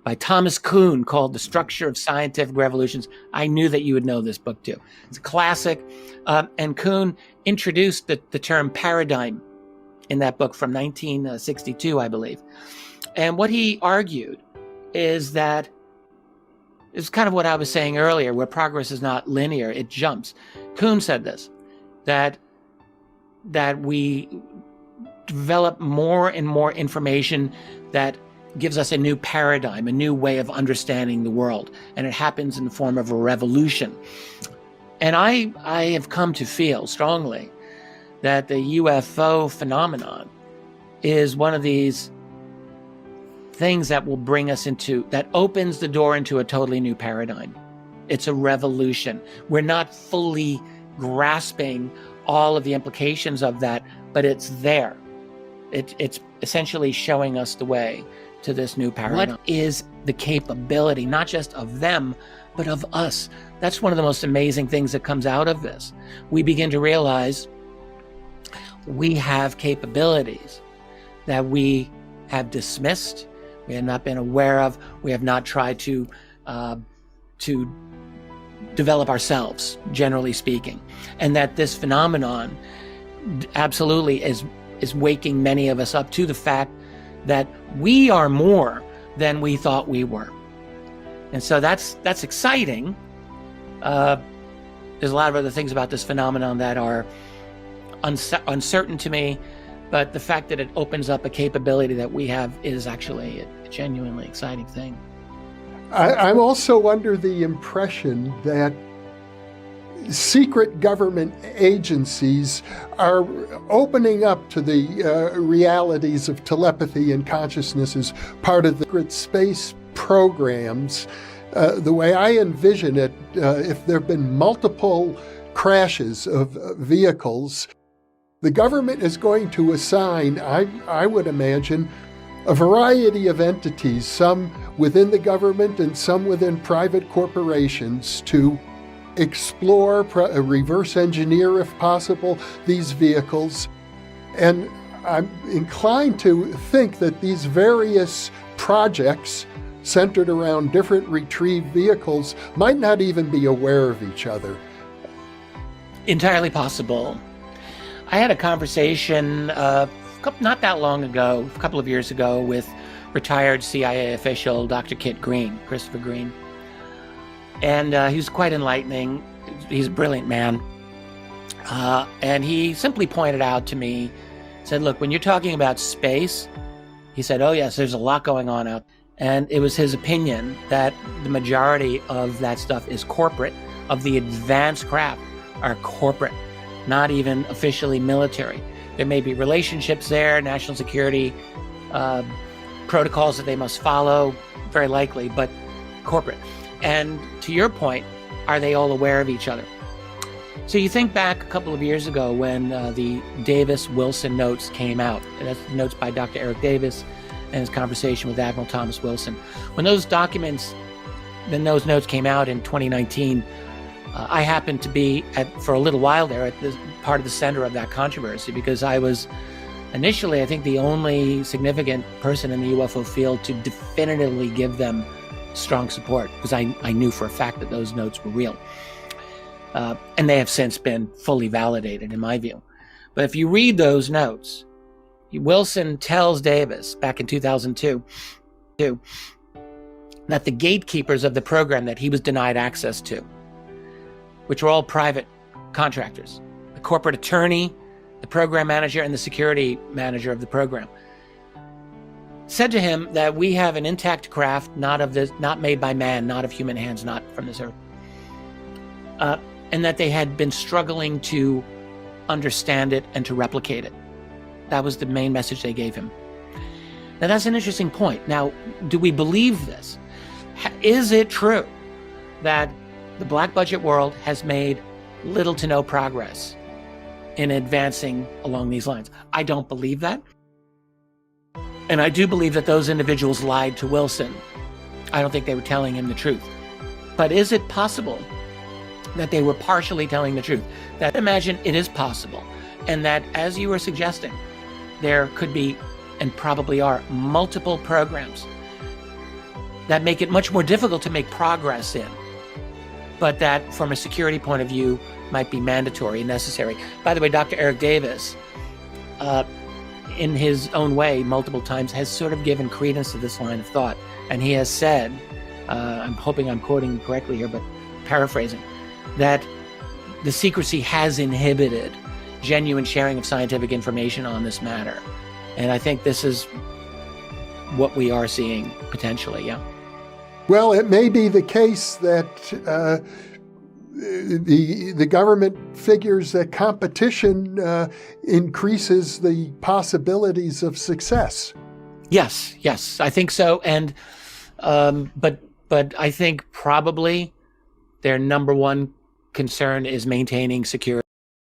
by Thomas Kuhn called The Structure of Scientific Revolutions. I knew that you would know this book too. It's a classic. And Kuhn introduced the term paradigm in that book from 1962, I believe. And what he argued is that it's kind of what I was saying earlier, where progress is not linear, it jumps. Kuhn said this, that we develop more and more information that gives us a new paradigm, a new way of understanding the world. And it happens in the form of a revolution. And I have come to feel strongly that the UFO phenomenon is one of these things that will bring us that opens the door into a totally new paradigm. It's a revolution. We're not fully grasping all of the implications of that, but it's there. It's essentially showing us the way to this new paradigm. What is the capability, not just of them, but of us? That's one of the most amazing things that comes out of this. We begin to realize we have capabilities that we have dismissed, we have not been aware of, we have not tried to develop ourselves, generally speaking. And that this phenomenon absolutely is waking many of us up to the fact that we are more than we thought we were. And so that's exciting. There's a lot of other things about this phenomenon that are uncertain to me, but the fact that it opens up a capability that we have is actually a genuinely exciting thing. I'm also under the impression that secret government agencies are opening up to the realities of telepathy and consciousness as part of the secret space programs. The way I envision it, if there have been multiple crashes of vehicles, the government is going to assign, I would imagine, a variety of entities, some within the government and some within private corporations, to explore, reverse engineer, if possible, these vehicles. And I'm inclined to think that these various projects centered around different retrieved vehicles might not even be aware of each other. Entirely possible. I had a conversation not that long ago, a couple of years ago, with retired CIA official Dr. Christopher Green. And he was quite enlightening. He's a brilliant man. And he simply pointed out to me, said, look, when you're talking about space, he said, oh yes, there's a lot going on out there. And it was his opinion that the majority of that stuff is corporate, of the advanced craft are corporate, not even officially military. There may be relationships there, national security protocols that they must follow, very likely, but corporate. And to your point, are they all aware of each other? So you think back a couple of years ago when the Davis-Wilson notes came out, and that's notes by Dr. Eric Davis and his conversation with Admiral Thomas Wilson. When those notes came out in 2019, I happened to be for a little while there at part of the center of that controversy, because I was initially, I think, the only significant person in the UFO field to definitively give them strong support, because I knew for a fact that those notes were real. And they have since been fully validated, in my view. But if you read those notes, Wilson tells Davis back in 2002 that the gatekeepers of the program that he was denied access to, which were all private contractors, the corporate attorney, the program manager, and the security manager of the program, said to him that we have an intact craft, not made by man, not of human hands, not from this earth. And that they had been struggling to understand it and to replicate it. That was the main message they gave him. Now that's an interesting point. Now, do we believe this? Is it true that the black budget world has made little to no progress in advancing along these lines? I don't believe that. And I do believe that those individuals lied to Wilson. I don't think they were telling him the truth. But is it possible that they were partially telling the truth? That, imagine it is possible. And that, as you were suggesting, there could be, and probably are, multiple programs that make it much more difficult to make progress in, but that from a security point of view might be mandatory and necessary. By the way, Dr. Eric Davis, in his own way, multiple times has sort of given credence to this line of thought. And he has said, I'm hoping I'm quoting correctly here, but paraphrasing, that the secrecy has inhibited genuine sharing of scientific information on this matter. And I think this is what we are seeing potentially, yeah. Well, it may be the case that the government figures that competition increases the possibilities of success. Yes, I think so. And but I think probably their number one concern is maintaining security.